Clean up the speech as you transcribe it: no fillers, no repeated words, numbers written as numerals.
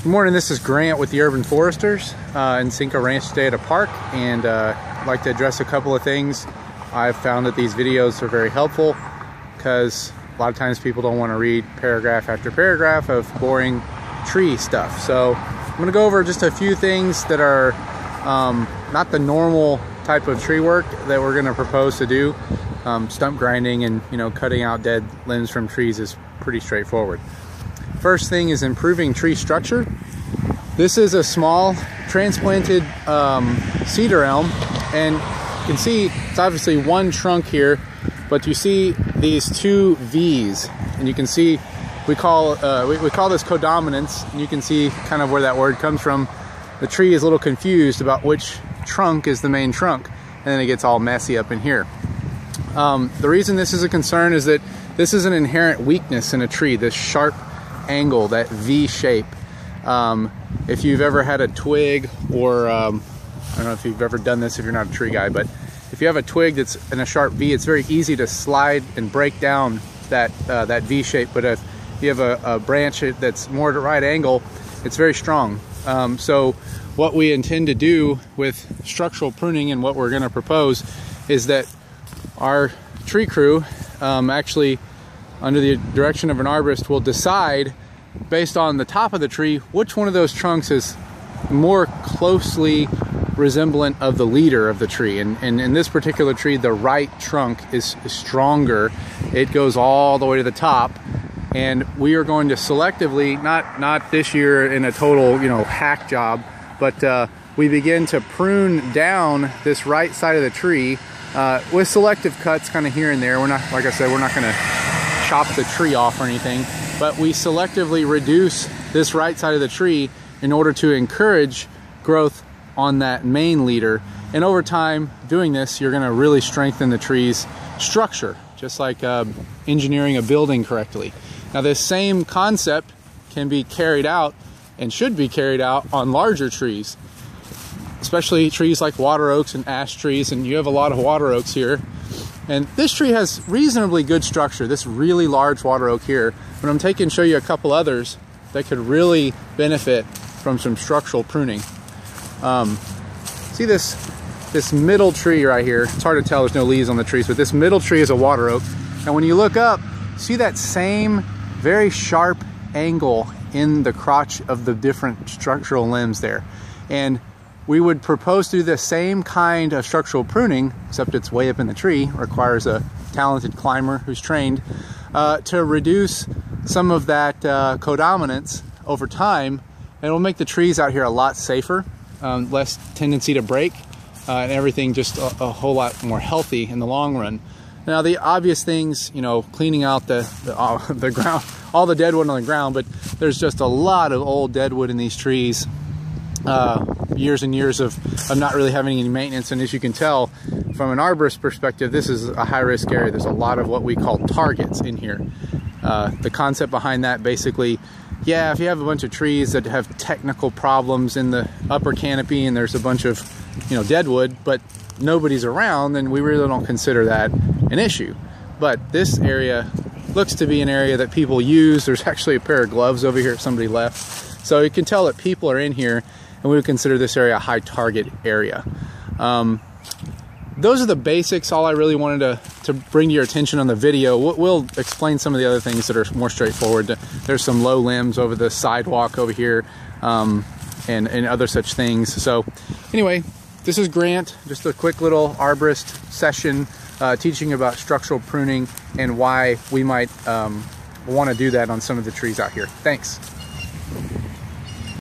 Good morning, this is Grant with the Urban Foresters in Cinco Ranch today at a park, and I'd like to address a couple of things. I've found that these videos are very helpful because a lot of times people don't want to read paragraph after paragraph of boring tree stuff. So I'm going to go over just a few things that are not the normal type of tree work that we're going to propose to do. Stump grinding and cutting out dead limbs from trees is pretty straightforward. First thing is improving tree structure. This is a small transplanted cedar elm, and you can see it's obviously one trunk here, but you see these two V's, and you can see we call this codominance, and you can see kind of where that word comes from. The tree is a little confused about which trunk is the main trunk, and then it gets all messy up in here. The reason this is a concern is that this is an inherent weakness in a tree, this sharp angle, that V shape. If you've ever had a twig, or I don't know if you've ever done this if you're not a tree guy, but if you have a twig that's in a sharp V, it's very easy to slide and break down that V shape. But if you have a branch that's more at a right angle, it's very strong. So what we intend to do with structural pruning, and what we're going to propose, is that our tree crew, actually under the direction of an arborist, will decide based on the top of the tree which one of those trunks is more closely resemblant of the leader of the tree. And in this particular tree, the right trunk is stronger. It goes all the way to the top, and we are going to selectively, not this year in a total hack job, but we begin to prune down this right side of the tree with selective cuts kind of here and there. We're not, like I said, we're not going to chop the tree off or anything, but we selectively reduce this right side of the tree in order to encourage growth on that main leader. And over time, doing this, you're going to really strengthen the tree's structure, just like engineering a building correctly. Now, this same concept can be carried out, and should be carried out, on larger trees, especially trees like water oaks and ash trees, and you have a lot of water oaks here. And this tree has reasonably good structure, this really large water oak here, but I'm taking to show you a couple others that could really benefit from some structural pruning. See this middle tree right here? It's hard to tell, there's no leaves on the trees, but this middle tree is a water oak. And when you look up, see that same very sharp angle in the crotch of the different structural limbs there. And we would propose to do the same kind of structural pruning, except it's way up in the tree, requires a talented climber who's trained, to reduce some of that codominance over time, and it will make the trees out here a lot safer, less tendency to break, and everything just a whole lot more healthy in the long run. Now, the obvious things, cleaning out the ground, all the dead wood on the ground, but there's just a lot of old dead wood in these trees. Years and years of not really having any maintenance, and as you can tell from an arborist perspective, this is a high-risk area. There's a lot of what we call targets in here. The concept behind that, basically, yeah, if you have a bunch of trees that have technical problems in the upper canopy and there's a bunch of dead wood, but nobody's around, then we really don't consider that an issue. But this area looks to be an area that people use. There's actually a pair of gloves over here somebody left, so you can tell that people are in here, and we would consider this area a high target area. Those are the basics, all I really wanted to bring to your attention on the video. We'll explain some of the other things that are more straightforward. There's some low limbs over the sidewalk over here, and other such things. So anyway, this is Grant, just a quick little arborist session teaching about structural pruning and why we might want to do that on some of the trees out here. Thanks.